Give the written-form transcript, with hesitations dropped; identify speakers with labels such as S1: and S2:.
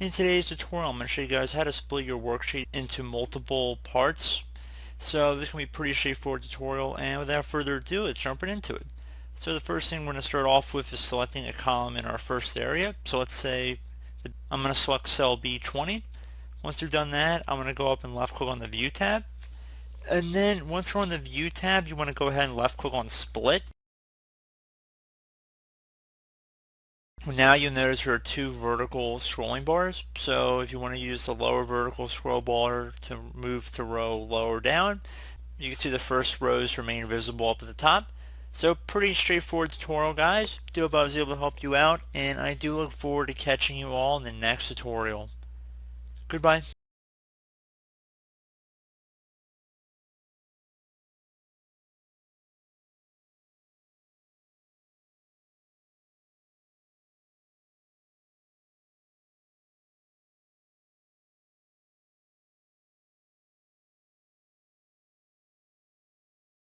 S1: In today's tutorial, I'm going to show you guys how to split your worksheet into multiple parts. So this can be a pretty straightforward tutorial, and without further ado, let's jump right into it. So the first thing we're going to start off with is selecting a column in our first area. So let's say I'm going to select cell B20. Once you've done that, I'm going to go up and left click on the View tab. And then once we're on the View tab, you want to go ahead and left click on Split. Now you'll notice there are two vertical scrolling bars. So if you want to use the lower vertical scroll bar to move to row lower down, you can see the first rows remain visible up at the top. So pretty straightforward tutorial, guys. Do hope I was able to help you out, and I do look forward to catching you all in the next tutorial. Goodbye.